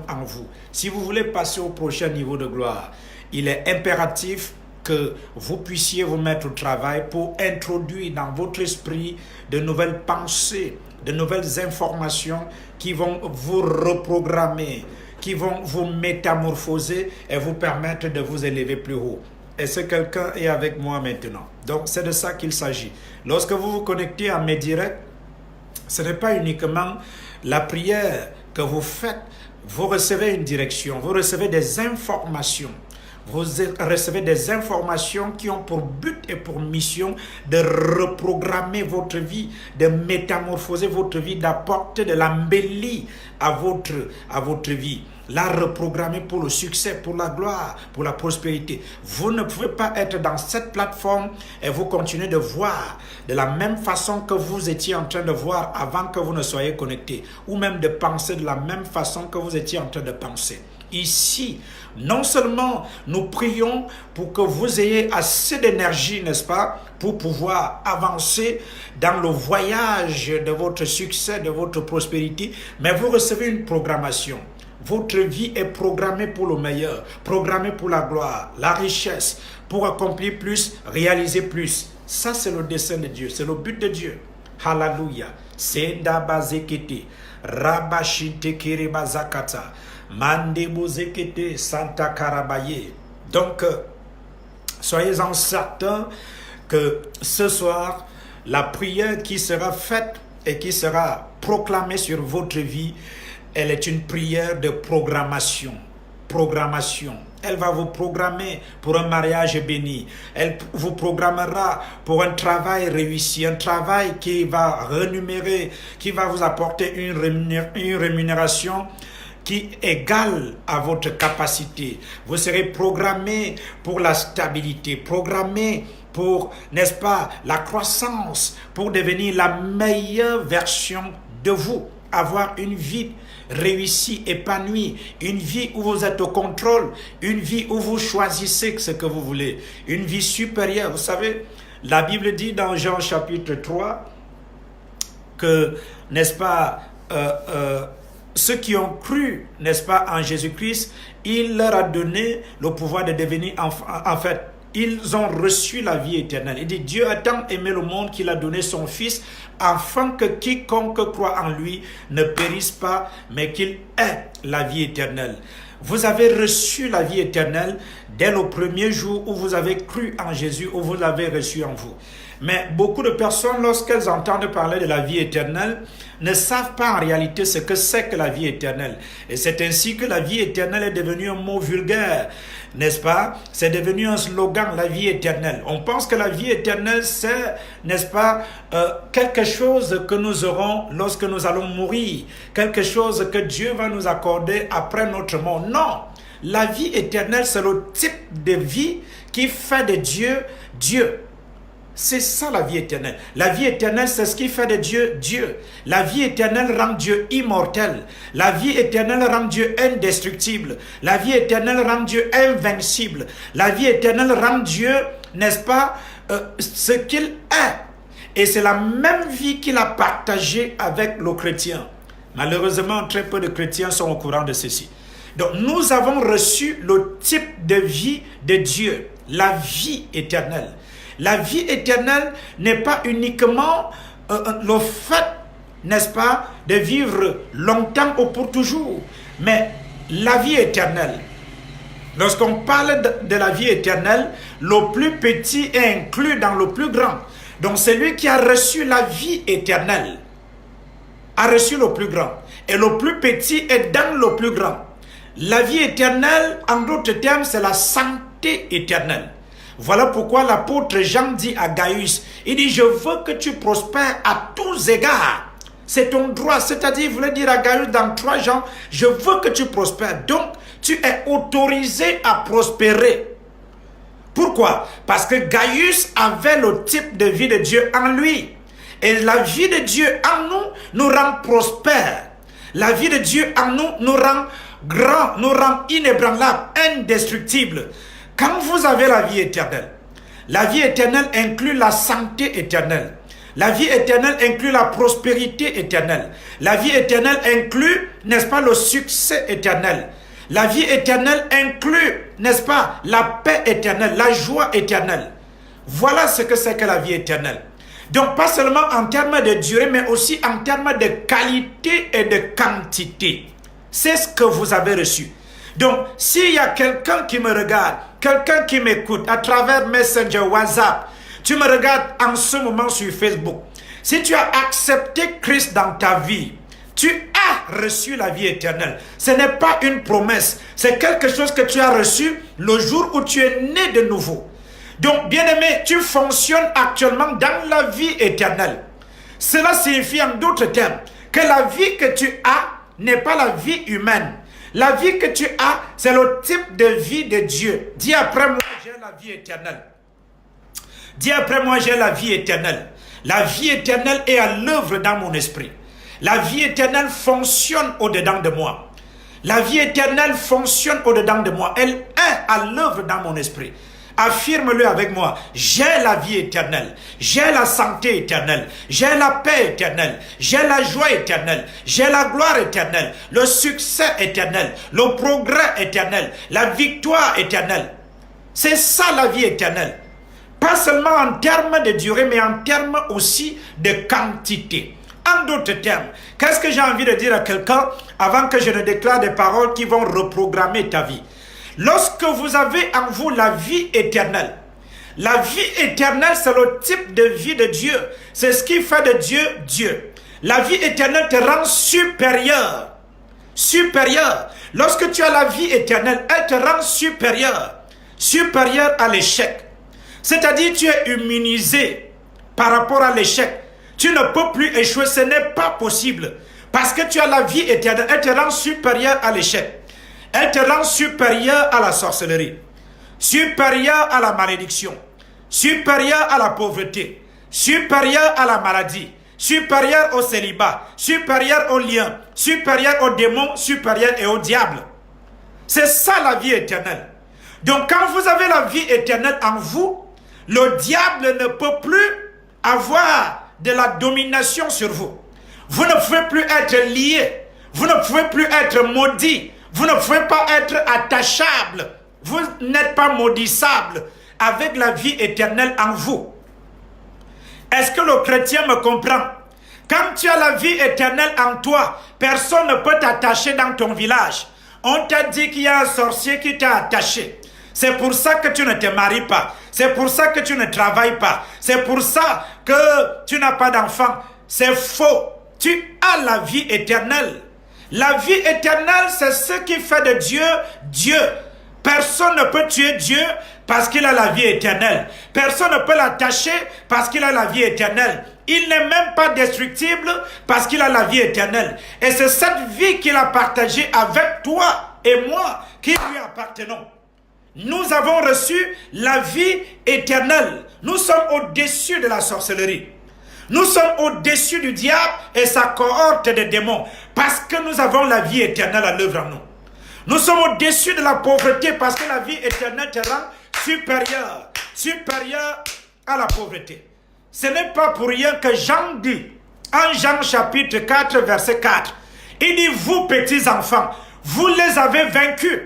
en vous. Si vous voulez passer au prochain niveau de gloire, il est impératif que vous puissiez vous mettre au travail pour introduire dans votre esprit de nouvelles pensées, de nouvelles informations qui vont vous reprogrammer, qui vont vous métamorphoser et vous permettre de vous élever plus haut. Et ce quelqu'un est avec moi maintenant. Donc c'est de ça qu'il s'agit. Lorsque vous vous connectez à mes directs, ce n'est pas uniquement la prière que vous faites, vous recevez une direction, vous recevez des informations. Vous recevez des informations qui ont pour but et pour mission de reprogrammer votre vie, de métamorphoser votre vie, d'apporter de l'embellie à votre vie. La reprogrammer pour le succès, pour la gloire, pour la prospérité. Vous ne pouvez pas être dans cette plateforme et vous continuez de voir de la même façon que vous étiez en train de voir avant que vous ne soyez connecté, ou même de penser de la même façon que vous étiez en train de penser. Ici, non seulement nous prions pour que vous ayez assez d'énergie, n'est-ce pas, pour pouvoir avancer dans le voyage de votre succès, de votre prospérité, mais vous recevez une programmation. Votre vie est programmée pour le meilleur, programmée pour la gloire, la richesse, pour accomplir plus, réaliser plus. Ça, c'est le dessein de Dieu, c'est le but de Dieu. Hallelujah. Sendabazekete, Rabashite Kiribazakata, Mandebozekete, Santa Karabaye. Donc, soyez-en certains que ce soir, la prière qui sera faite et qui sera proclamée sur votre vie, elle est une prière de programmation. Programmation. Elle va vous programmer pour un mariage béni. Elle vous programmera pour un travail réussi, un travail qui va rémunérer, qui va vous apporter une rémunération qui est égale à votre capacité. Vous serez programmé pour la stabilité, programmé pour, n'est-ce pas, la croissance, pour devenir la meilleure version de vous. Avoir une vie réussie, épanouie, une vie où vous êtes au contrôle, une vie où vous choisissez ce que vous voulez, une vie supérieure. Vous savez, la Bible dit dans Jean chapitre 3 que, n'est-ce pas, ceux qui ont cru, n'est-ce pas, en Jésus-Christ, il leur a donné le pouvoir de devenir en fait, ils ont reçu la vie éternelle. Il dit, Dieu a tant aimé le monde qu'il a donné son Fils, afin que quiconque croit en lui ne périsse pas, mais qu'il ait la vie éternelle. Vous avez reçu la vie éternelle dès le premier jour où vous avez cru en Jésus, où vous l'avez reçu en vous. Mais beaucoup de personnes, lorsqu'elles entendent parler de la vie éternelle, ne savent pas en réalité ce que c'est que la vie éternelle. Et c'est ainsi que la vie éternelle est devenue un mot vulgaire, n'est-ce pas? C'est devenu un slogan, la vie éternelle. On pense que la vie éternelle, c'est, n'est-ce pas, quelque chose que nous aurons lorsque nous allons mourir, quelque chose que Dieu va nous accorder après notre mort. Non! La vie éternelle, c'est le type de vie qui fait de Dieu, Dieu. C'est ça la vie éternelle. La vie éternelle, c'est ce qui fait de Dieu, Dieu. La vie éternelle rend Dieu immortel. La vie éternelle rend Dieu indestructible. La vie éternelle rend Dieu invincible. La vie éternelle rend Dieu, n'est-ce pas, ce qu'il est. Et c'est la même vie qu'il a partagée avec le chrétien. Malheureusement, très peu de chrétiens sont au courant de ceci. Donc, nous avons reçu le type de vie de Dieu, la vie éternelle. La vie éternelle n'est pas uniquement le fait, n'est-ce pas, de vivre longtemps ou pour toujours, mais la vie éternelle. Lorsqu'on parle de la vie éternelle, le plus petit est inclus dans le plus grand. Donc celui qui a reçu la vie éternelle a reçu le plus grand. Et le plus petit est dans le plus grand. La vie éternelle, en d'autres termes, c'est la santé éternelle. Voilà pourquoi l'apôtre Jean dit à Gaius, il dit, je veux que tu prospères à tous égards. C'est ton droit, c'est-à-dire, il voulait dire à Gaius dans 3 Jean, je veux que tu prospères. Donc, tu es autorisé à prospérer. Pourquoi? Parce que Gaius avait le type de vie de Dieu en lui. Et la vie de Dieu en nous rend prospères. La vie de Dieu en nous rend grand, nous rend inébranlable, indestructible. Quand vous avez la vie éternelle inclut la santé éternelle. La vie éternelle inclut la prospérité éternelle. La vie éternelle inclut, n'est-ce pas, le succès éternel. La vie éternelle inclut, n'est-ce pas, la paix éternelle, la joie éternelle. Voilà ce que c'est que la vie éternelle. Donc, pas seulement en termes de durée, mais aussi en termes de qualité et de quantité. C'est ce que vous avez reçu. Donc, s'il y a quelqu'un qui me regarde, quelqu'un qui m'écoute à travers Messenger, WhatsApp, tu me regardes en ce moment sur Facebook, si tu as accepté Christ dans ta vie, tu as reçu la vie éternelle. Ce n'est pas une promesse, c'est quelque chose que tu as reçu le jour où tu es né de nouveau. Donc, bien-aimé, tu fonctionnes actuellement dans la vie éternelle. Cela signifie en d'autres termes que la vie que tu as n'est pas la vie humaine. La vie que tu as, c'est le type de vie de Dieu. Dis après moi, j'ai la vie éternelle. Dis après moi, j'ai la vie éternelle. La vie éternelle est à l'œuvre dans mon esprit. La vie éternelle fonctionne au-dedans de moi. La vie éternelle fonctionne au-dedans de moi. Elle est à l'œuvre dans mon esprit. Affirme-le avec moi. J'ai la vie éternelle. J'ai la santé éternelle. J'ai la paix éternelle. J'ai la joie éternelle. J'ai la gloire éternelle. Le succès éternel. Le progrès éternel. La victoire éternelle. C'est ça la vie éternelle. Pas seulement en termes de durée, mais en termes aussi de quantité. En d'autres termes, qu'est-ce que j'ai envie de dire à quelqu'un avant que je ne déclare des paroles qui vont reprogrammer ta vie? Lorsque vous avez en vous la vie éternelle, la vie éternelle, c'est le type de vie de Dieu. C'est ce qui fait de Dieu, Dieu. La vie éternelle te rend supérieur. Supérieur. Lorsque tu as la vie éternelle, elle te rend supérieur. Supérieur à l'échec. C'est-à-dire, tu es immunisé par rapport à l'échec. Tu ne peux plus échouer, ce n'est pas possible. Parce que tu as la vie éternelle, elle te rend supérieur à l'échec. Elle te rend supérieur à la sorcellerie, supérieur à la malédiction, supérieur à la pauvreté, supérieur à la maladie, supérieur au célibat, supérieur aux liens, supérieur aux démons, supérieur et au diable. C'est ça la vie éternelle. Donc quand vous avez la vie éternelle en vous, le diable ne peut plus avoir de la domination sur vous. Vous ne pouvez plus être lié. Vous ne pouvez plus être maudit. Vous ne pouvez pas être attachable. Vous n'êtes pas maudissable avec la vie éternelle en vous. Est-ce que le chrétien me comprend? Quand tu as la vie éternelle en toi, personne ne peut t'attacher dans ton village. On t'a dit qu'il y a un sorcier qui t'a attaché. C'est pour ça que tu ne te maries pas. C'est pour ça que tu ne travailles pas. C'est pour ça que tu n'as pas d'enfant. C'est faux. Tu as la vie éternelle. La vie éternelle, c'est ce qui fait de Dieu, Dieu. Personne ne peut tuer Dieu parce qu'il a la vie éternelle. Personne ne peut l'attacher parce qu'il a la vie éternelle. Il n'est même pas destructible parce qu'il a la vie éternelle. Et c'est cette vie qu'il a partagée avec toi et moi qui lui appartenons. Nous avons reçu la vie éternelle. Nous sommes au-dessus de la sorcellerie. Nous sommes au-dessus du diable et sa cohorte de démons parce que nous avons la vie éternelle à l'œuvre en nous. Nous sommes au-dessus de la pauvreté parce que la vie éternelle te rend supérieur, supérieur à la pauvreté. Ce n'est pas pour rien que Jean dit, en Jean chapitre 4, verset 4, il dit, vous petits enfants, vous les avez vaincus.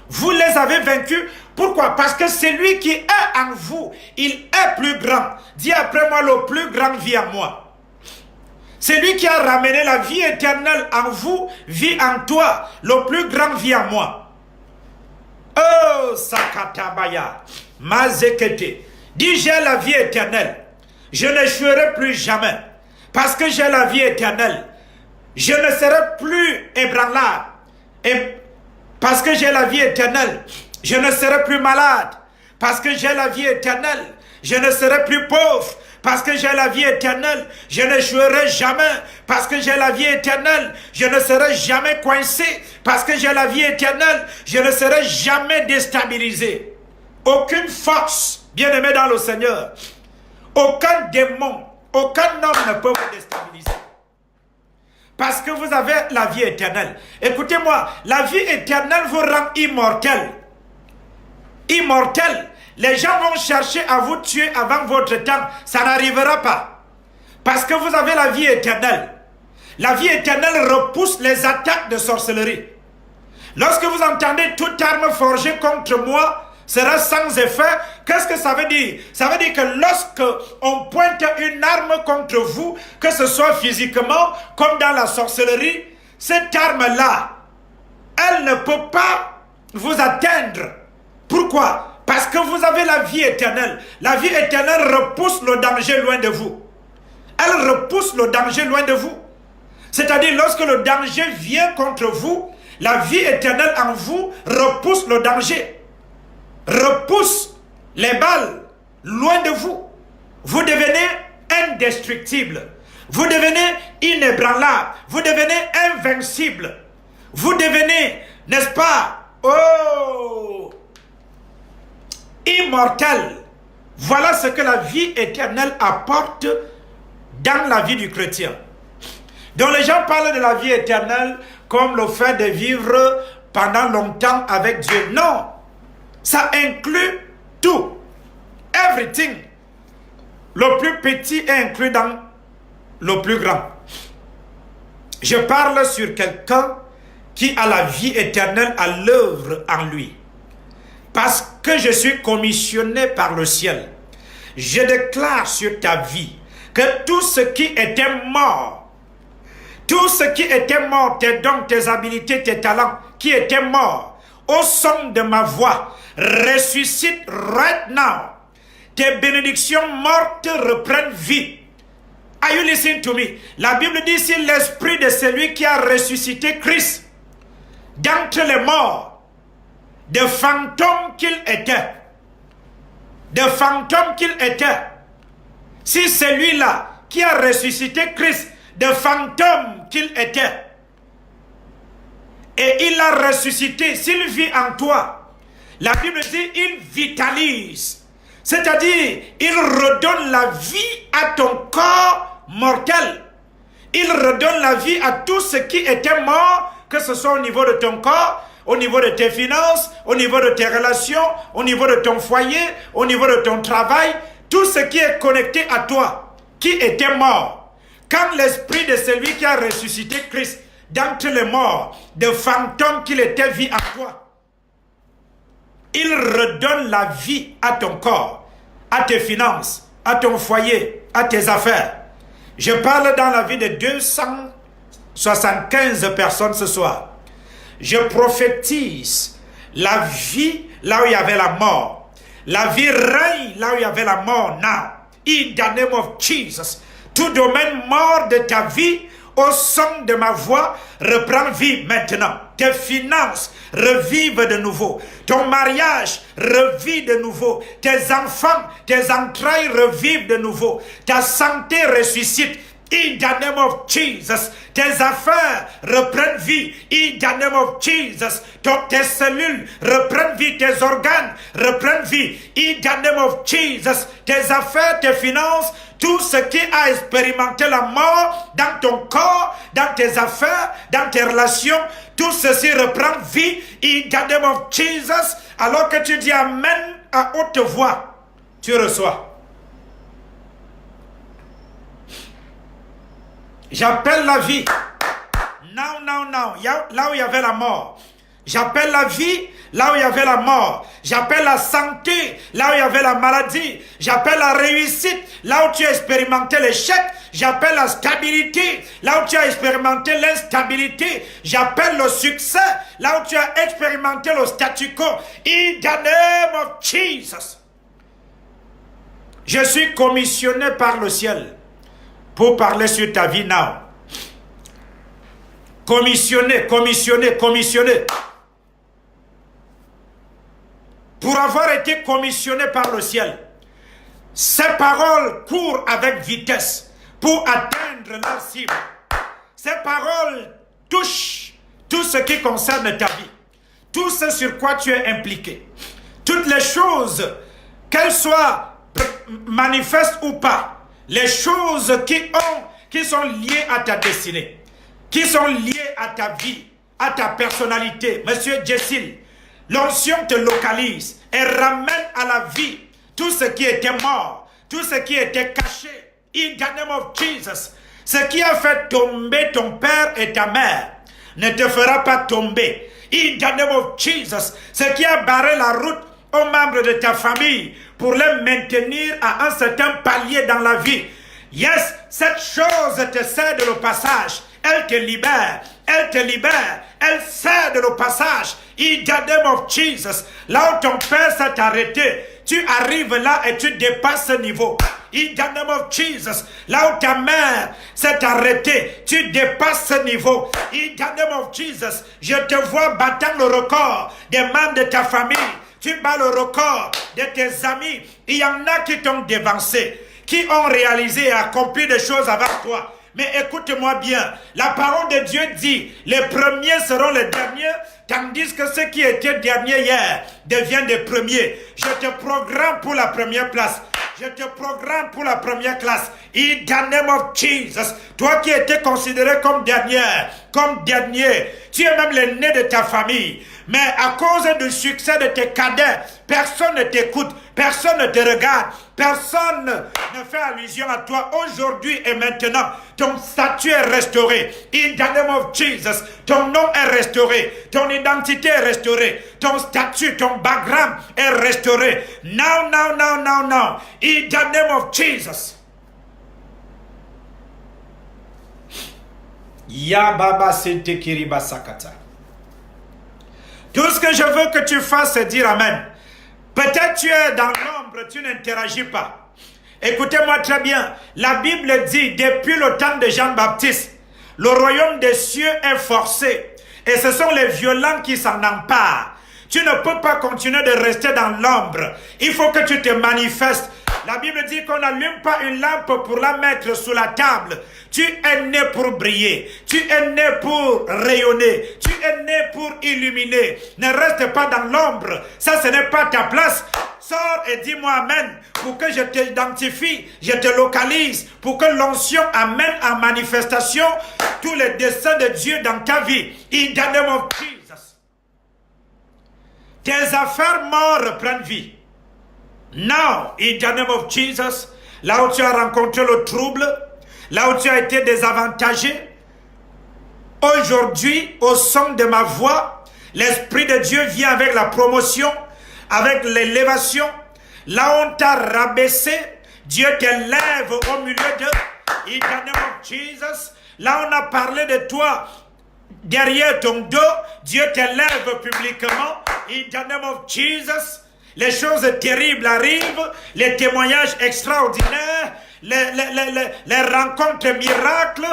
Vous les avez vaincus. Pourquoi? Parce que celui qui est en vous, il est plus grand. Dis après moi, le plus grand vit en moi. Celui qui a ramené la vie éternelle en vous, vit en toi. Le plus grand vit en moi. Oh, Sakatabaya, Mazekete. Dis, j'ai la vie éternelle. Je n'échouerai plus jamais. Parce que j'ai la vie éternelle. Je ne serai plus ébranlable. Et parce que j'ai la vie éternelle, je ne serai plus malade. Parce que j'ai la vie éternelle, je ne serai plus pauvre. Parce que j'ai la vie éternelle, je n'échouerai jamais. Parce que j'ai la vie éternelle, je ne serai jamais coincé. Parce que j'ai la vie éternelle, je ne serai jamais déstabilisé. Aucune force, bien-aimé dans le Seigneur, aucun démon, aucun homme ne peut vous déstabiliser. Parce que vous avez la vie éternelle. Écoutez-moi, la vie éternelle vous rend immortel. Immortel. les gens vont chercher à vous tuer avant votre temps. Ça n'arrivera pas. Parce que vous avez la vie éternelle. La vie éternelle repousse les attaques de sorcellerie. Lorsque vous entendez toute arme forgée contre moi sera sans effet, qu'est-ce que ça veut dire? Ça veut dire que lorsque on pointe une arme contre vous, que ce soit physiquement comme dans la sorcellerie, cette arme-là, elle ne peut pas vous atteindre. Pourquoi? Parce que vous avez la vie éternelle. La vie éternelle repousse le danger loin de vous. Elle repousse le danger loin de vous. C'est-à-dire, lorsque le danger vient contre vous, la vie éternelle en vous repousse le danger. Repousse les balles loin de vous. Vous devenez indestructible. Vous devenez inébranlable. Vous devenez invincible. Vous devenez, n'est-ce pas, immortel. Voilà ce que la vie éternelle apporte dans la vie du chrétien. Donc les gens parlent de la vie éternelle comme le fait de vivre pendant longtemps avec Dieu. Non, ça inclut tout. Everything. Le plus petit est inclus dans le plus grand. Je parle sur quelqu'un qui a la vie éternelle à l'œuvre en lui. Parce que je suis commissionné par le ciel. Je déclare sur ta vie que tout ce qui était mort, tout ce qui était mort, tes dons, tes habilités, tes talents, qui étaient morts, au son de ma voix, ressuscite right now. Tes bénédictions mortes reprennent vie. Are you listening to me? La Bible dit, si l'esprit de celui qui a ressuscité Christ d'entre les morts, de fantôme qu'il était, si celui-là qui a ressuscité Christ, de fantôme qu'il était, et il a ressuscité, s'il vit en toi, la Bible dit, il vitalise. C'est-à-dire, il redonne la vie à ton corps mortel. Il redonne la vie à tout ce qui était mort, que ce soit au niveau de ton corps, au niveau de tes finances, au niveau de tes relations, au niveau de ton foyer, au niveau de ton travail, tout ce qui est connecté à toi, qui était mort. Quand l'esprit de celui qui a ressuscité Christ d'entre les morts, de fantôme qu'il était, vit en toi, il redonne la vie à ton corps, à tes finances, à ton foyer, à tes affaires. Je parle dans la vie de 275 personnes ce soir. Je prophétise la vie là où il y avait la mort. La vie règne là où il y avait la mort. Now, in the name of Jesus, tout domaine mort de ta vie, au son de ma voix, reprend vie maintenant. Tes finances revivent de nouveau. Ton mariage revit de nouveau. Tes enfants, tes entrailles revivent de nouveau. Ta santé ressuscite. In the name of Jesus, tes affaires reprennent vie. In the name of Jesus, tes cellules reprennent vie, tes organes reprennent vie. In the name of Jesus, tes affaires, tes finances, tout ce qui a expérimenté la mort dans ton corps, dans tes affaires, dans tes relations, tout ceci reprend vie. In the name of Jesus, alors que tu dis Amen à haute voix, tu reçois. J'appelle la vie. Now. Là où il y avait la mort. J'appelle la vie là où il y avait la mort. J'appelle la santé là où il y avait la maladie. J'appelle la réussite là où tu as expérimenté l'échec. J'appelle la stabilité là où tu as expérimenté l'instabilité. J'appelle le succès là où tu as expérimenté le statu quo. In the name of Jesus. Je suis commissionné par le ciel pour parler sur ta vie now. Commissionné. Pour avoir été commissionné par le ciel, ces paroles courent avec vitesse pour atteindre leur cible. Ces paroles touchent tout ce qui concerne ta vie, tout ce sur quoi tu es impliqué, toutes les choses, qu'elles soient manifestes ou pas, les choses qui sont liées à ta destinée, qui sont liées à ta vie, à ta personnalité. Monsieur Jessil, L'onction te localise et ramène à la vie tout ce qui était mort, tout ce qui était caché. In the name of Jesus. Ce qui a fait tomber ton père et ta mère ne te fera pas tomber. In the name of Jesus. Ce qui a barré la route aux membres de ta famille pour les maintenir à un certain palier dans la vie. Yes, cette chose te cède le passage. Elle te libère. Elle te libère. Elle cède le passage. In the name of Jesus. Là où ton père s'est arrêté, tu arrives là et tu dépasses ce niveau. In the name of Jesus. Là où ta mère s'est arrêtée, tu dépasses ce niveau. In the name of Jesus. Je te vois battant le record des membres de ta famille. Tu bats le record de tes amis. Il y en a qui t'ont dévancé, qui ont réalisé et accompli des choses avant toi. Mais écoute-moi bien, la parole de Dieu dit, les premiers seront les derniers, tandis que ceux qui étaient derniers hier deviennent des premiers. Je te programme pour la première place. Je te programme pour la première classe. In the name of Jesus. Toi qui étais considéré comme dernière, comme dernier, tu es même l'aîné de ta famille. Mais à cause du succès de tes cadets, personne ne t'écoute, personne ne te regarde, personne ne fait allusion à toi. Aujourd'hui et maintenant, ton statut est restauré. In the name of Jesus, ton nom est restauré, ton identité est restaurée, ton statut, ton background est restauré. Now, now, now, now, now. In the name of Jesus. Ya Baba Sente Kiriba Sakata. Tout ce que je veux que tu fasses, c'est dire Amen. Peut-être tu es dans l'ombre, tu n'interagis pas. Écoutez-moi très bien. La Bible dit, depuis le temps de Jean-Baptiste, le royaume des cieux est forcé. Et ce sont les violents qui s'en emparent. Tu ne peux pas continuer de rester dans l'ombre. Il faut que tu te manifestes. La Bible dit qu'on n'allume pas une lampe pour la mettre sous la table. Tu es né pour briller. Tu es né pour rayonner. Tu es né pour illuminer. Ne reste pas dans l'ombre. Ça, ce n'est pas ta place. Sors et dis-moi Amen. Pour que je t'identifie, je te localise. Pour que l'onction amène en manifestation tous les desseins de Dieu dans ta vie. In the name of Jesus. Tes affaires mortes reprennent vie. Now, in the name of Jesus, là où tu as rencontré le trouble, là où tu as été désavantagé, aujourd'hui, au son de ma voix, l'Esprit de Dieu vient avec la promotion, avec l'élévation. Là où on t'a rabaissé, Dieu t'élève au milieu de, in the name of Jesus. Là où on a parlé de toi, derrière ton dos, Dieu t'élève publiquement, in the name of Jesus. Les choses terribles arrivent, les témoignages extraordinaires, les rencontres miracles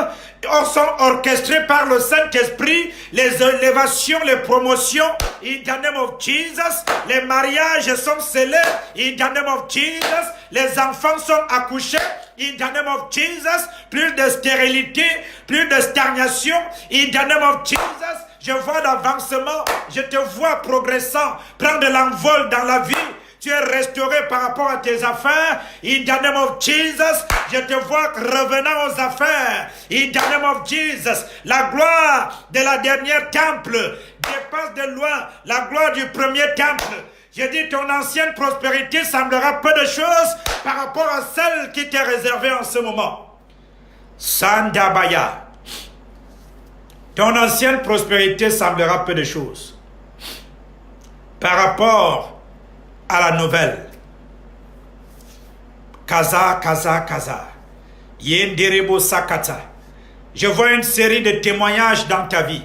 sont orchestrées par le Saint-Esprit, les élévations, les promotions, in the name of Jesus, les mariages sont scellés, in the name of Jesus, les enfants sont accouchés, in the name of Jesus, plus de stérilité, plus de stagnation, in the name of Jesus. Je vois l'avancement, je te vois progressant, prendre l'envol dans la vie. Tu es restauré par rapport à tes affaires. In the name of Jesus, je te vois revenant aux affaires. In the name of Jesus, la gloire de la dernière temple dépasse de loin la gloire du premier temple. Je dis, ton ancienne prospérité semblera peu de choses par rapport à celle qui t'est réservée en ce moment. Sandabaya. Ton ancienne prospérité semblera peu de choses par rapport à la nouvelle. Kaza, kaza, kaza. Yenderebo sakata. Je vois une série de témoignages dans ta vie.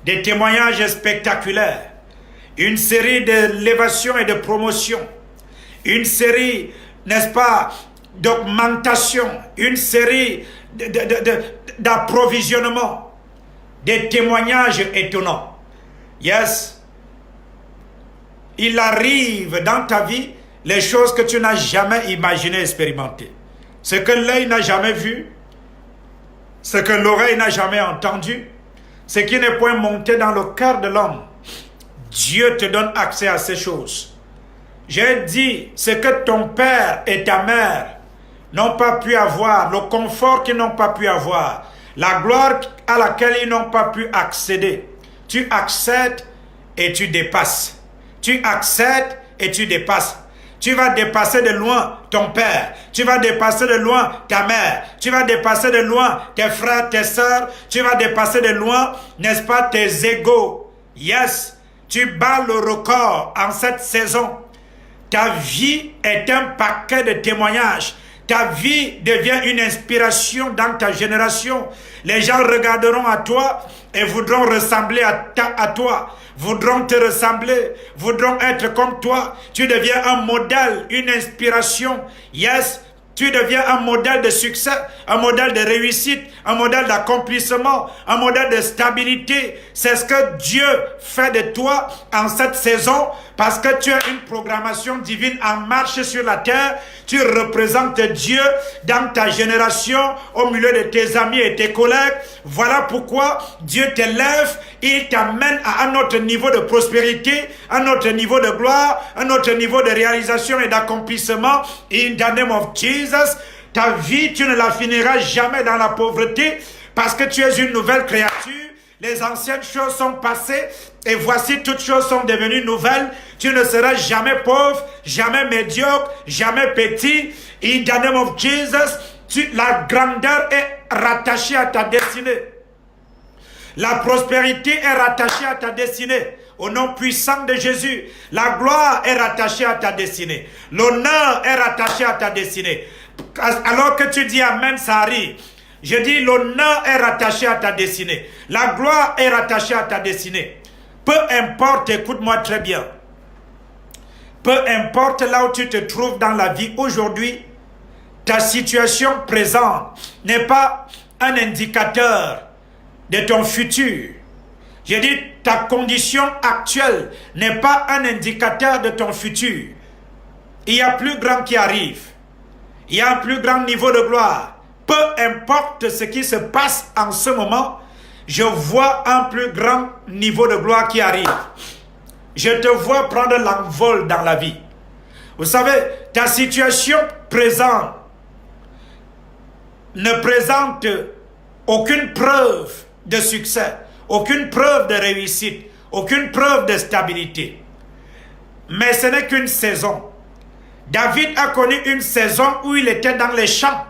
Des témoignages spectaculaires. Une série d'élévation et de promotion. Une série, n'est-ce pas, d'augmentation. Une série d'approvisionnement. Des témoignages étonnants. Yes. Il arrive dans ta vie les choses que tu n'as jamais imaginé expérimenter. Ce que l'œil n'a jamais vu, ce que l'oreille n'a jamais entendu, ce qui n'est point monté dans le cœur de l'homme. Dieu te donne accès à ces choses. J'ai dit ce que ton père et ta mère n'ont pas pu avoir, le confort qu'ils n'ont pas pu avoir, la gloire à laquelle ils n'ont pas pu accéder. Tu accèdes et tu dépasses. tu accèdes et tu dépasses. Tu vas dépasser de loin ton père. Tu vas dépasser de loin ta mère. Tu vas dépasser de loin tes frères, tes sœurs. Tu vas dépasser de loin, n'est-ce pas, tes égaux. Yes, tu bats le record en cette saison. Ta vie est un paquet de témoignages. Ta vie devient une inspiration dans ta génération. Les gens regarderont à toi et voudront ressembler à toi. Voudront te ressembler, voudront être comme toi. Tu deviens un modèle, une inspiration. Yes, tu deviens un modèle de succès, un modèle de réussite, un modèle d'accomplissement, un modèle de stabilité. C'est ce que Dieu fait de toi en cette saison parce que tu as une programmation divine en marche sur la terre. Tu représentes Dieu dans ta génération, au milieu de tes amis et tes collègues. Voilà pourquoi Dieu t'élève et il t'amène à un autre niveau de prospérité, un autre niveau de gloire, un autre niveau de réalisation et d'accomplissement. In the name of Jesus, ta vie, tu ne la finiras jamais dans la pauvreté parce que tu es une nouvelle créature. Les anciennes choses sont passées et voici toutes choses sont devenues nouvelles. Tu ne seras jamais pauvre, jamais médiocre, jamais petit. In the name of Jesus, la grandeur est rattachée à ta destinée. La prospérité est rattachée à ta destinée. Au nom puissant de Jésus, la gloire est rattachée à ta destinée. L'honneur est rattaché à ta destinée. Alors que tu dis Amen, ça arrive. Je dis l'honneur est rattaché à ta destinée. La gloire est rattachée à ta destinée. Peu importe, écoute-moi très bien. Peu importe là où tu te trouves dans la vie aujourd'hui, ta situation présente n'est pas un indicateur de ton futur. Je dis ta condition actuelle n'est pas un indicateur de ton futur. Il y a plus grand qui arrive. Il y a un plus grand niveau de gloire. Peu importe ce qui se passe en ce moment, je vois un plus grand niveau de gloire qui arrive. Je te vois prendre l'envol dans la vie. Vous savez, ta situation présente ne présente aucune preuve de succès, aucune preuve de réussite, aucune preuve de stabilité. Mais ce n'est qu'une saison. David a connu une saison où il était dans les champs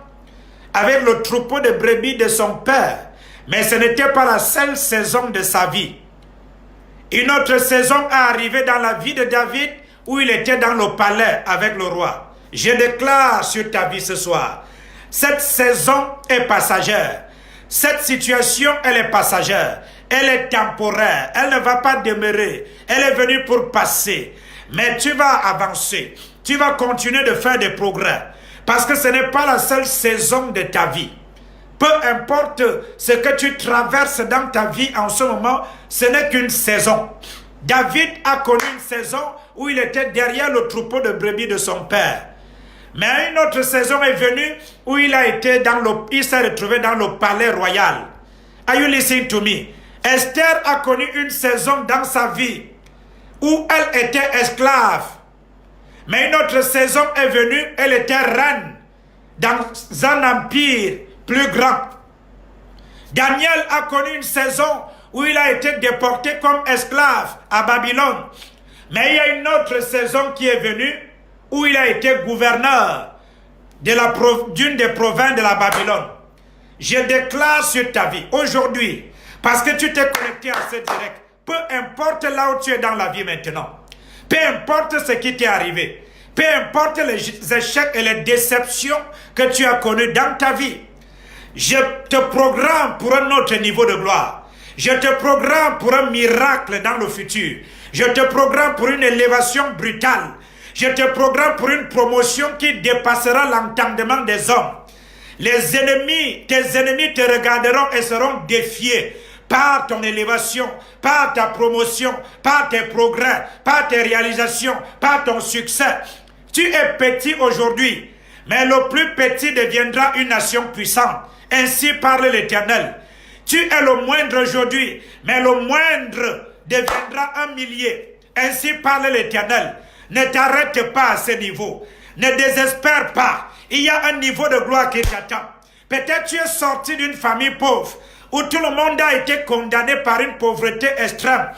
avec le troupeau de brebis de son père. Mais ce n'était pas la seule saison de sa vie. Une autre saison est arrivée dans la vie de David où il était dans le palais avec le roi. Je déclare sur ta vie ce soir, cette saison est passagère. Cette situation, elle est passagère. Elle est temporaire. Elle ne va pas demeurer. Elle est venue pour passer. Mais tu vas avancer. Tu vas continuer de faire des progrès. Parce que ce n'est pas la seule saison de ta vie. Peu importe ce que tu traverses dans ta vie en ce moment, ce n'est qu'une saison. David a connu une saison où il était derrière le troupeau de brebis de son père. Mais une autre saison est venue où il s'est retrouvé dans le palais royal. Are you listening to me? Esther a connu une saison dans sa vie où elle était esclave. Mais une autre saison est venue, elle était reine dans un empire plus grand. Daniel a connu une saison où il a été déporté comme esclave à Babylone. Mais il y a une autre saison qui est venue où il a été gouverneur d'une des provinces de la Babylone. Je déclare sur ta vie aujourd'hui, parce que tu t'es connecté à ce direct, peu importe là où tu es dans la vie maintenant, peu importe ce qui t'est arrivé, peu importe les échecs et les déceptions que tu as connus dans ta vie, je te programme pour un autre niveau de gloire. Je te programme pour un miracle dans le futur. Je te programme pour une élévation brutale. Je te programme pour une promotion qui dépassera l'entendement des hommes. Les ennemis, tes ennemis te regarderont et seront défiés par ton élévation, par ta promotion, par tes progrès, par tes réalisations, par ton succès. Tu es petit aujourd'hui, mais le plus petit deviendra une nation puissante. Ainsi parle l'Éternel. Tu es le moindre aujourd'hui, mais le moindre deviendra un millier. Ainsi parle l'Éternel. Ne t'arrête pas à ce niveau. Ne désespère pas. Il y a un niveau de gloire qui t'attend. Peut-être tu es sorti d'une famille pauvre, où tout le monde a été condamné par une pauvreté extrême.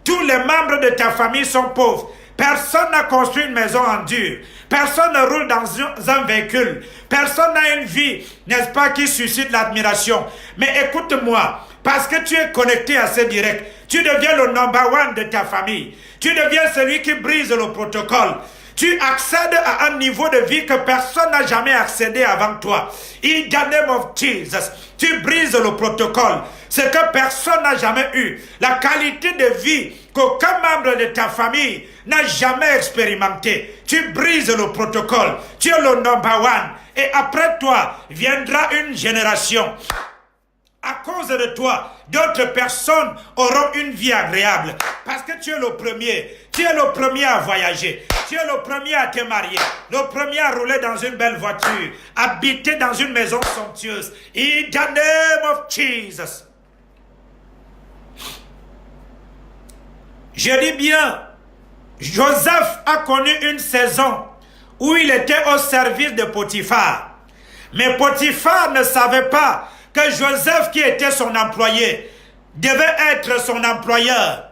Tous les membres de ta famille sont pauvres. Personne n'a construit une maison en dur. Personne ne roule dans un véhicule. Personne n'a une vie, n'est-ce pas, qui suscite l'admiration. Mais écoute-moi, parce que tu es connecté à ce direct, tu deviens le number one de ta famille. Tu deviens celui qui brise le protocole. Tu accèdes à un niveau de vie que personne n'a jamais accédé avant toi. In the name of Jesus, tu brises le protocole. Ce que personne n'a jamais eu. La qualité de vie qu'aucun membre de ta famille n'a jamais expérimenté. Tu brises le protocole. Tu es le number one. Et après toi viendra une génération. À cause de toi, d'autres personnes auront une vie agréable. Parce que tu es le premier. Tu es le premier à voyager. Tu es le premier à te marier. Le premier à rouler dans une belle voiture. Habiter dans une maison somptueuse. In the name of Jesus. Je dis bien, Joseph a connu une saison où il était au service de Potiphar. Mais Potiphar ne savait pas que Joseph, qui était son employé, devait être son employeur.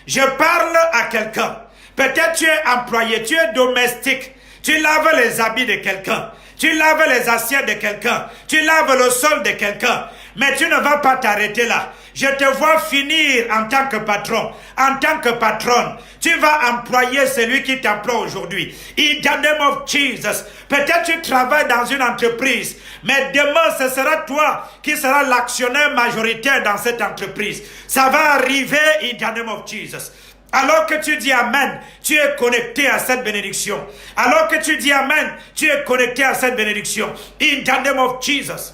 Je parle à quelqu'un. Peut-être tu es employé, tu es domestique. Tu laves les habits de quelqu'un. Tu laves les assiettes de quelqu'un. Tu laves le sol de quelqu'un. Mais tu ne vas pas t'arrêter là. Je te vois finir en tant que patron, en tant que patronne. Tu vas employer celui qui t'emploie aujourd'hui. In the name of Jesus. Peut-être tu travailles dans une entreprise, mais demain ce sera toi qui seras l'actionnaire majoritaire dans cette entreprise. Ça va arriver in the name of Jesus. Alors que tu dis Amen, tu es connecté à cette bénédiction. Alors que tu dis Amen, tu es connecté à cette bénédiction. In the name of Jesus.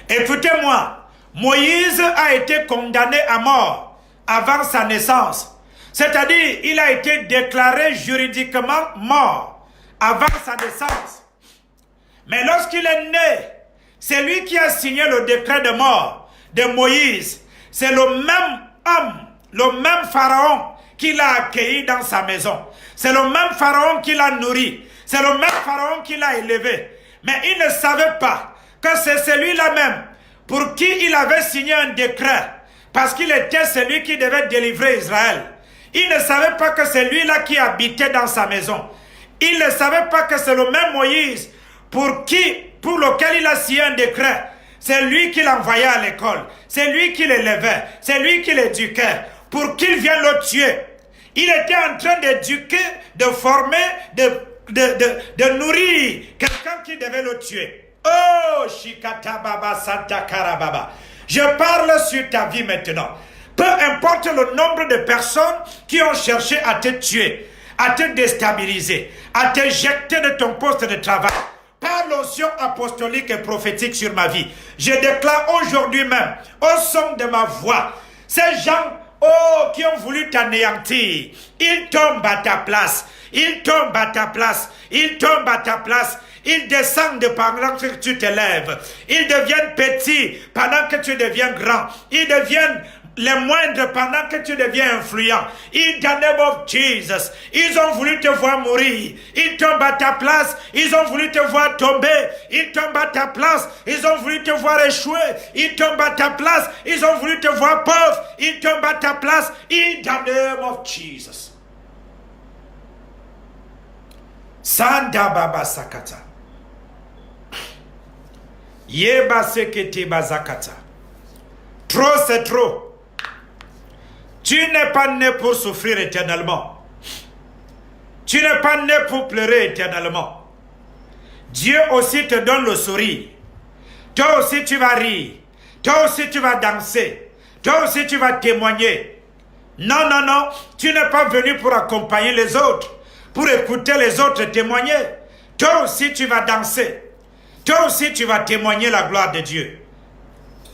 Écoutez-moi. Moïse a été condamné à mort avant sa naissance. C'est-à-dire, il a été déclaré juridiquement mort avant sa naissance. Mais lorsqu'il est né, c'est lui qui a signé le décret de mort de Moïse. C'est le même homme, le même pharaon qui l'a accueilli dans sa maison. C'est le même pharaon qui l'a nourri. C'est le même pharaon qui l'a élevé. Mais il ne savait pas que c'est celui-là même pour qui il avait signé un décret, parce qu'il était celui qui devait délivrer Israël. Il ne savait pas que c'est lui-là qui habitait dans sa maison. Il ne savait pas que c'est le même Moïse pour lequel il a signé un décret. C'est lui qui l'envoyait à l'école. C'est lui qui l'élevait. C'est lui qui l'éduquait pour qu'il vienne le tuer. Il était en train d'éduquer, de former, de nourrir quelqu'un qui devait le tuer. Oh, Shikata Baba Santa Karababa. Je parle sur ta vie maintenant. Peu importe le nombre de personnes qui ont cherché à te tuer, à te déstabiliser, à te jeter de ton poste de travail, par l'onction apostolique et prophétique sur ma vie, je déclare aujourd'hui même, au son de ma voix, ces gens qui ont voulu t'anéantir, ils tombent à ta place. Ils tombent à ta place. Ils tombent à ta place. Ils descendent pendant que tu te lèves. Ils deviennent petits pendant que tu deviens grand. Ils deviennent les moindres pendant que tu deviens influent. In the name of Jesus. Ils ont voulu te voir mourir. Ils tombent à ta place. Ils ont voulu te voir tomber. Ils tombent à ta place. Ils ont voulu te voir échouer. Ils tombent à ta place. Ils ont voulu te voir pauvre. Ils tombent à ta place. In the name of Jesus. Sanda Baba Sakata. Yeba Sekete Bazakata. Trop, c'est trop. Tu n'es pas né pour souffrir éternellement. Tu n'es pas né pour pleurer éternellement. Dieu aussi te donne le sourire. Toi aussi tu vas rire. Toi aussi tu vas danser. Toi aussi tu vas témoigner. Non, non, non. Tu n'es pas venu pour accompagner les autres. Pour écouter les autres témoigner. Toi aussi tu vas danser. Toi aussi tu vas témoigner la gloire de Dieu.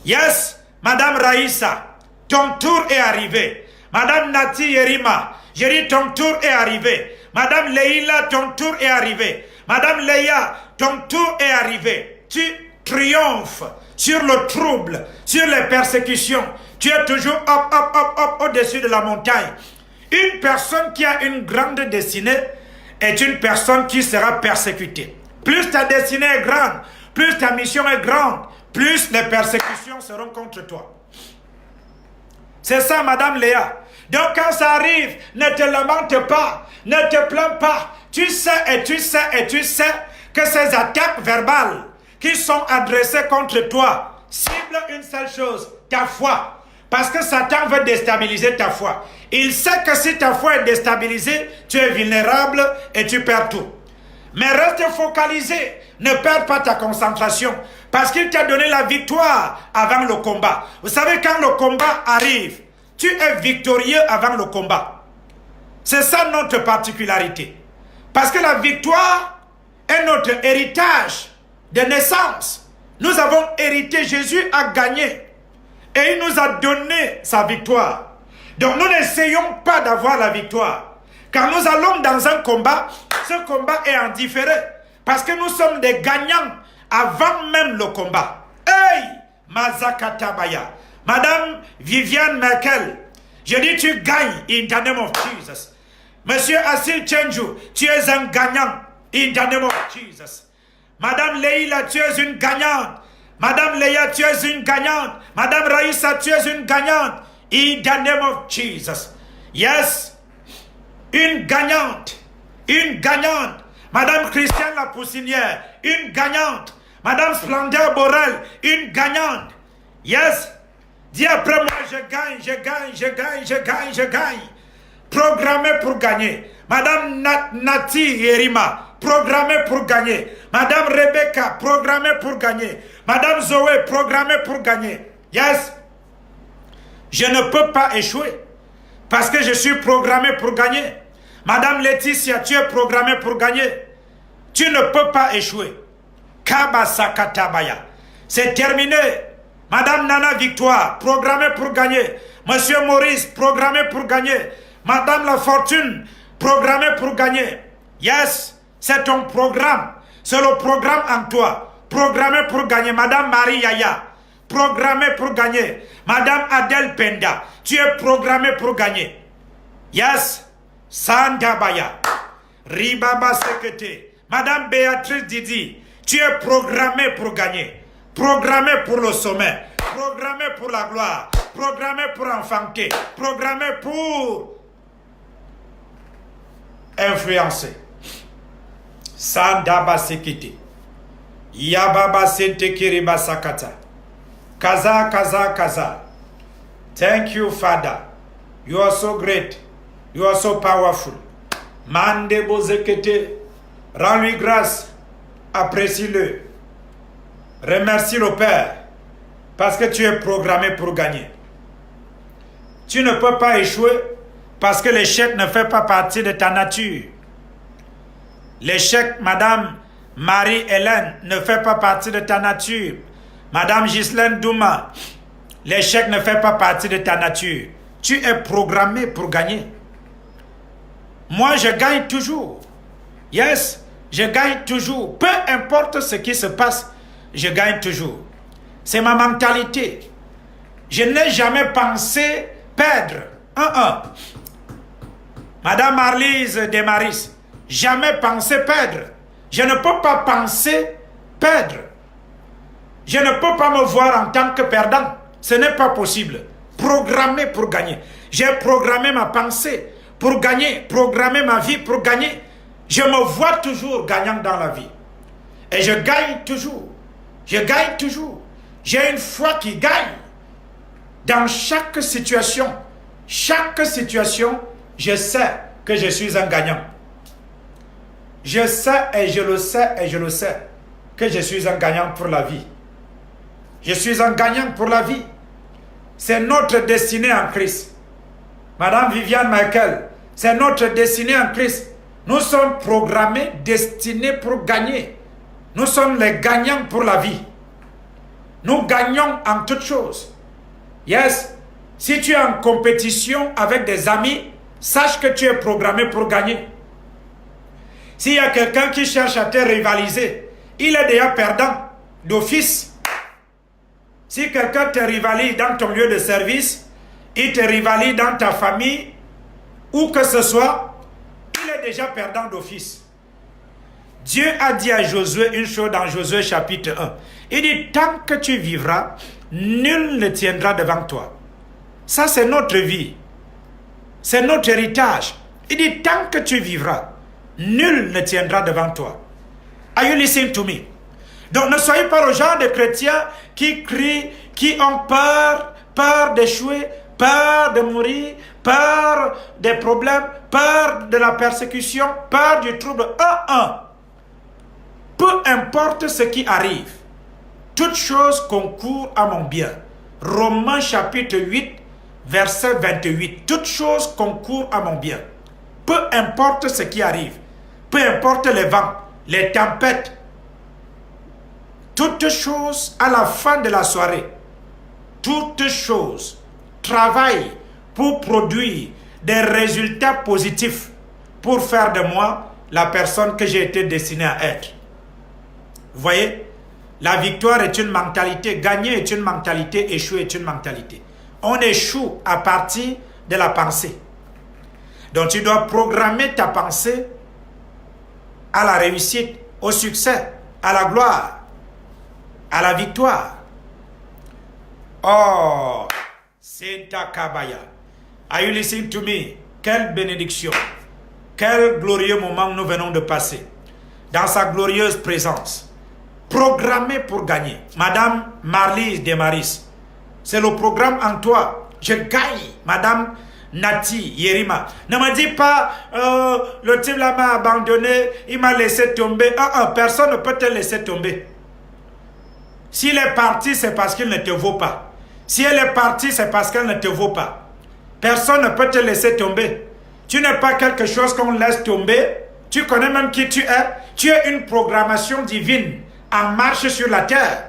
Yes, Madame Raïssa, ton tour est arrivé. Madame Nati Yerima, je dis ton tour est arrivé. Madame Leila, ton tour est arrivé. Madame Leia, ton tour est arrivé. Tu triomphes sur le trouble, sur les persécutions. Tu es toujours up, au-dessus de la montagne. Une personne qui a une grande destinée est une personne qui sera persécutée. Plus ta destinée est grande, plus ta mission est grande, plus les persécutions seront contre toi. C'est ça, Madame Léa. Donc quand ça arrive, ne te lamente pas, ne te plains pas. Tu sais et tu sais et tu sais que ces attaques verbales qui sont adressées contre toi ciblent une seule chose, ta foi. Parce que Satan veut déstabiliser ta foi. Il sait que si ta foi est déstabilisée, tu es vulnérable et tu perds tout. Mais reste focalisé, ne perds pas ta concentration. Parce qu'il t'a donné la victoire avant le combat. Vous savez, quand le combat arrive, tu es victorieux avant le combat. C'est ça notre particularité. Parce que la victoire est notre héritage de naissance. Nous avons hérité, Jésus a gagné. Et il nous a donné sa victoire. Donc nous n'essayons pas d'avoir la victoire. Quand nous allons dans un combat, ce combat est en différé. Parce que nous sommes des gagnants avant même le combat. Hey! Mazakatabaya. Madame Viviane Merkel, je dis tu gagnes in the name of Jesus. Monsieur Asil Chenju, tu es un gagnant in the name of Jesus. Madame Leila, tu es une gagnante. Madame Leia, tu es une gagnante. Madame Raïssa, tu es une gagnante in the name of Jesus. Yes, une gagnante. Une gagnante. Madame Christiane La Poussinière, une gagnante. Madame Splendeur Borel, une gagnante. Yes. Dis après moi, je gagne, je gagne, je gagne, je gagne, je gagne. Programmé pour gagner. Madame Nati Yerima, programmé pour gagner. Madame Rebecca, programmé pour gagner. Madame Zoé, programmé pour gagner. Yes. Je ne peux pas échouer. Parce que je suis programmé pour gagner. Madame Laetitia, tu es programmée pour gagner. Tu ne peux pas échouer. Kabasakatabaya. C'est terminé. Madame Nana Victoire, programmée pour gagner. Monsieur Maurice, programmé pour gagner. Madame La Fortune, programmé pour gagner. Yes, c'est ton programme. C'est le programme en toi. Programmé pour gagner. Madame Marie Yaya, programmé pour gagner. Madame Adèle Penda, tu es programmé pour gagner. Yes. Sandabaya, Ribaba Sekete, Madame Béatrice Didi, tu es programmée pour gagner, programmée pour le sommet, programmée pour la gloire, programmée pour enfanter, programmée pour influencer. Sandaba Sekete, Yababa Sente Kiriba Sakata, Kaza, Kaza, Kaza. Thank you, Father. You are so great. You are so powerful. Mande Bozekete, rends-lui grâce, apprécie-le, remercie le Père, parce que tu es programmé pour gagner. Tu ne peux pas échouer, parce que l'échec ne fait pas partie de ta nature. L'échec, Madame Marie-Hélène, ne fait pas partie de ta nature. Madame Ghislaine Douma, l'échec ne fait pas partie de ta nature. Tu es programmé pour gagner. Moi, je gagne toujours. Yes, je gagne toujours. Peu importe ce qui se passe, je gagne toujours. C'est ma mentalité. Je n'ai jamais pensé perdre. Madame Marlise Desmaris, jamais pensé perdre. Je ne peux pas penser perdre. Je ne peux pas me voir en tant que perdant. Ce n'est pas possible. Programmé pour gagner. J'ai programmé ma pensée pour gagner, programmer ma vie pour gagner. Je me vois toujours gagnant dans la vie. Et je gagne toujours. Je gagne toujours. J'ai une foi qui gagne. Dans chaque situation, je sais que je suis un gagnant. Je sais et je le sais et je le sais que je suis un gagnant pour la vie. Je suis un gagnant pour la vie. C'est notre destinée en Christ. Madame Viviane Michael, c'est notre destinée en Christ. Nous sommes programmés, destinés pour gagner. Nous sommes les gagnants pour la vie. Nous gagnons en toutes choses. Yes. Si tu es en compétition avec des amis, sache que tu es programmé pour gagner. S'il y a quelqu'un qui cherche à te rivaliser, il est déjà perdant d'office. Si quelqu'un te rivalise dans ton lieu de service, il te rivalise dans ta famille, où que ce soit, il est déjà perdant d'office. Dieu a dit à Josué une chose dans Josué chapitre 1. Il dit, tant que tu vivras, nul ne tiendra devant toi. Ça, c'est notre vie. c'est notre héritage. Il dit, tant que tu vivras, nul ne tiendra devant toi. Are you listening to me? Donc ne soyez pas le genre de chrétiens qui crient, qui ont peur, peur d'échouer, peur de mourir, peur des problèmes, peur de la persécution, peur du trouble. Peu importe ce qui arrive, toute chose concourt à mon bien. Romains chapitre 8, verset 28. Toute chose concourt à mon bien. Peu importe ce qui arrive, peu importe les vents, les tempêtes, toute chose à la fin de la soirée, toute chose travaille pour produire des résultats positifs pour faire de moi la personne que j'ai été destiné à être. Vous voyez, la victoire est une mentalité, gagner est une mentalité, échouer est une mentalité. On échoue à partir de la pensée. Donc tu dois programmer ta pensée à la réussite, au succès, à la gloire, à la victoire. Oh, c'est ta kabaya. Are you listening to me? Quelle bénédiction. Quel glorieux moment nous venons de passer. Dans sa glorieuse présence. Programmé pour gagner. Madame Marlise Demaris, c'est le programme en toi. Je gagne. Madame Nati Yerima. Ne me dis pas, le type là m'a abandonné, il m'a laissé tomber. Personne ne peut te laisser tomber. S'il est parti, c'est parce qu'il ne te vaut pas. Si elle est partie, c'est parce qu'elle ne te vaut pas. Personne ne peut te laisser tomber. Tu n'es pas quelque chose qu'on laisse tomber. Tu connais même qui tu es. Tu es une programmation divine en marche sur la terre.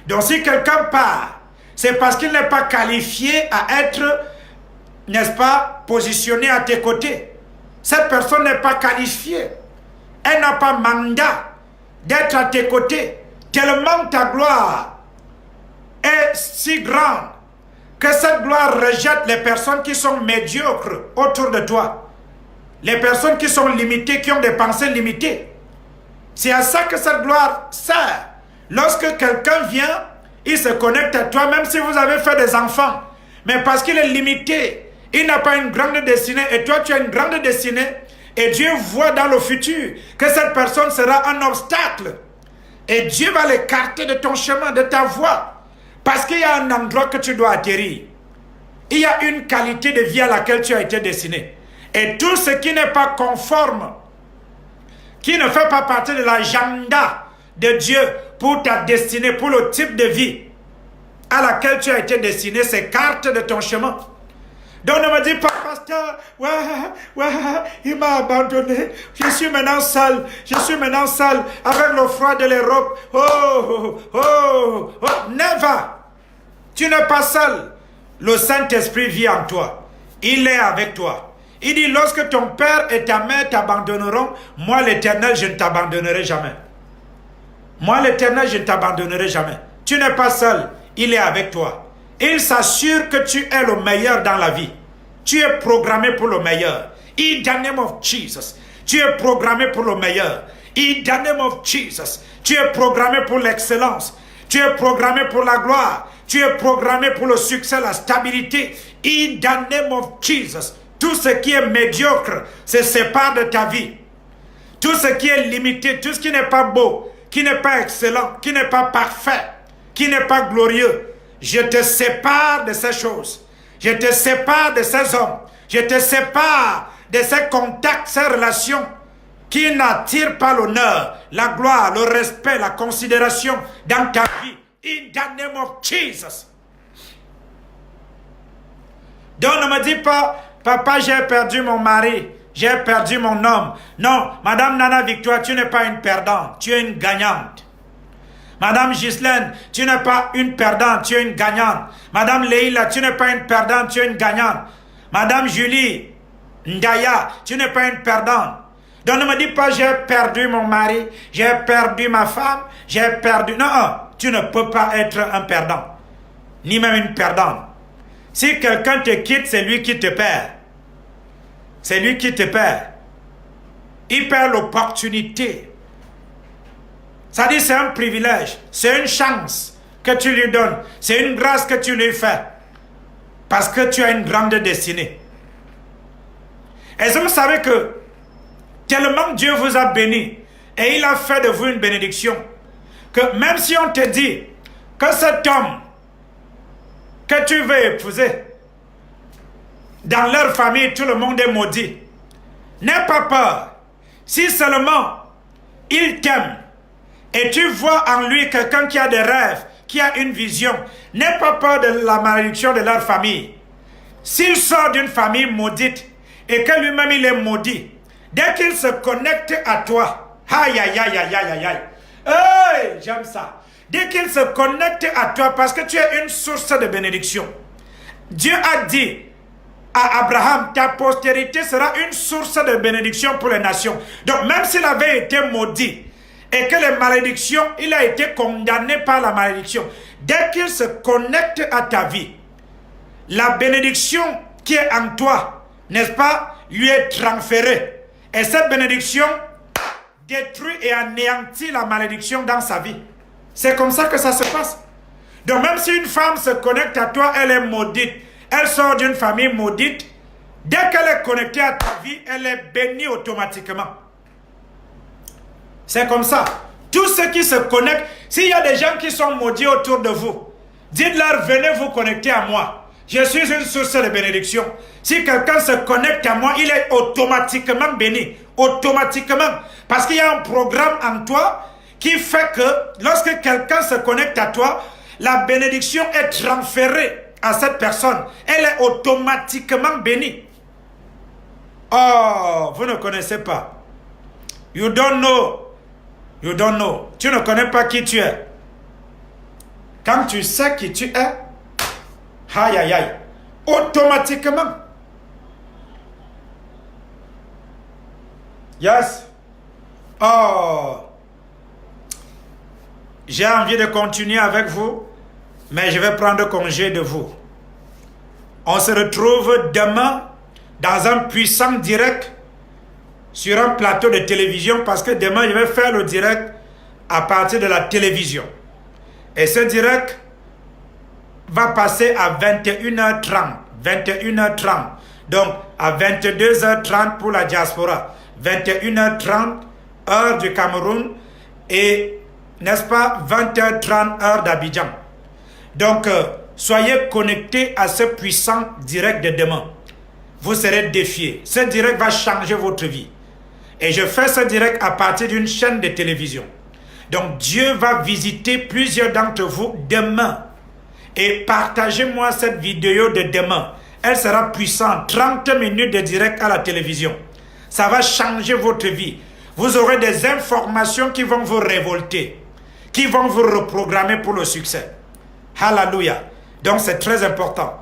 Donc si quelqu'un part, c'est parce qu'il n'est pas qualifié à être, n'est-ce pas, positionné à tes côtés. Cette personne n'est pas qualifiée. Elle n'a pas mandat d'être à tes côtés. Tellement ta gloire est si grande que cette gloire rejette les personnes qui sont médiocres autour de toi. Les personnes qui sont limitées, qui ont des pensées limitées. C'est à ça que cette gloire sert. Lorsque quelqu'un vient, il se connecte à toi, même si vous avez fait des enfants. Mais parce qu'il est limité, il n'a pas une grande destinée, et toi tu as une grande destinée, et Dieu voit dans le futur que cette personne sera un obstacle. Et Dieu va l'écarter de ton chemin, de ta voie. Parce qu'il y a un endroit que tu dois atterrir. Il y a une qualité de vie à laquelle tu as été destiné. Et tout ce qui n'est pas conforme, qui ne fait pas partie de l'agenda de Dieu pour ta destinée, pour le type de vie à laquelle tu as été destiné, s'écarte de ton chemin. Donc ne me dis pas, pasteur, il m'a abandonné. Je suis maintenant seul. Avec le froid de l'Europe. Never. Tu n'es pas seul. Le Saint-Esprit vit en toi. Il est avec toi. Il dit, lorsque ton père et ta mère t'abandonneront, moi l'Éternel, je ne t'abandonnerai jamais. Moi l'Éternel, je ne t'abandonnerai jamais. Tu n'es pas seul. Il est avec toi. Il s'assure que tu es le meilleur dans la vie. Tu es programmé pour le meilleur. In the name of Jesus. Tu es programmé pour le meilleur. In the name of Jesus. Tu es programmé pour l'excellence. Tu es programmé pour la gloire. Tu es programmé pour le succès, la stabilité. In the name of Jesus. Tout ce qui est médiocre se sépare de ta vie. Tout ce qui est limité, tout ce qui n'est pas beau, qui n'est pas excellent, qui n'est pas parfait, qui n'est pas glorieux, je te sépare de ces choses. Je te sépare de ces hommes. Je te sépare de ces contacts, ces relations qui n'attirent pas l'honneur, la gloire, le respect, la considération dans ta vie. In the name of Jesus. Donc ne me dis pas, papa, j'ai perdu mon mari, j'ai perdu mon homme. Non, Madame Nana Victoire, tu n'es pas une perdante, tu es une gagnante. Madame Ghislaine, tu n'es pas une perdante, tu es une gagnante. Madame Leila, tu n'es pas une perdante, tu es une gagnante. Madame Julie Ndaya, tu n'es pas une perdante. Donc ne me dis pas j'ai perdu mon mari, j'ai perdu ma femme, j'ai perdu... Non, tu ne peux pas être un perdant, ni même une perdante. Si quelqu'un te quitte, c'est lui qui te perd. C'est lui qui te perd. Il perd l'opportunité. Ça dit c'est un privilège, c'est une chance que tu lui donnes, c'est une grâce que tu lui fais. Parce que tu as une grande destinée. Est-ce que vous savez que tellement Dieu vous a béni et il a fait de vous une bénédiction, que même si on te dit que cet homme que tu veux épouser, dans leur famille, tout le monde est maudit, n'aie pas peur. Si seulement il t'aime et tu vois en lui quelqu'un qui a des rêves, qui a une vision, n'aie pas peur de la malédiction de leur famille. S'il sort d'une famille maudite et que lui-même il est maudit, dès qu'il se connecte à toi, aïe aïe aïe aïe aïe aïe aïe, hey, j'aime ça. Dès qu'il se connecte à toi, parce que tu es une source de bénédiction. Dieu a dit à Abraham, ta postérité sera une source de bénédiction pour les nations. Donc même s'il avait été maudit et que les malédictions, il a été condamné par la malédiction, dès qu'il se connecte à ta vie, la bénédiction qui est en toi, n'est-ce pas, lui est transférée. Et cette bénédiction détruit et anéantit la malédiction dans sa vie. C'est comme ça que ça se passe. Donc même si une femme se connecte à toi, elle est maudite, elle sort d'une famille maudite, dès qu'elle est connectée à ta vie, elle est bénie automatiquement. C'est comme ça. Tous ceux qui se connectent, s'il y a des gens qui sont maudits autour de vous, dites-leur, venez vous connecter à moi. Je suis une source de bénédiction. Si quelqu'un se connecte à moi, il est automatiquement béni. Automatiquement. Parce qu'il y a un programme en toi qui fait que lorsque quelqu'un se connecte à toi, la bénédiction est transférée à cette personne. Elle est automatiquement bénie. Oh, vous ne connaissez pas. You don't know. You don't know. Tu ne connais pas qui tu es. Quand tu sais qui tu es, aïe aïe aïe, automatiquement. Yes. Oh. J'ai envie de continuer avec vous, mais je vais prendre congé de vous. On se retrouve demain dans un puissant direct sur un plateau de télévision, parce que demain je vais faire le direct à partir de la télévision. Et ce direct va passer à 21h30. 21h30. Donc à 22h30 pour la diaspora. 21h30 heure du Cameroun et, n'est-ce pas, 20h30 heure d'Abidjan. Donc soyez connectés à ce puissant direct de demain. Vous serez défiés. Ce direct va changer votre vie. Et je fais ce direct à partir d'une chaîne de télévision. Donc Dieu va visiter plusieurs d'entre vous demain. Et partagez-moi cette vidéo de demain. Elle sera puissante. 30 minutes de direct à la télévision. Ça va changer votre vie. Vous aurez des informations qui vont vous révolter, qui vont vous reprogrammer pour le succès. Hallelujah. Donc c'est très important.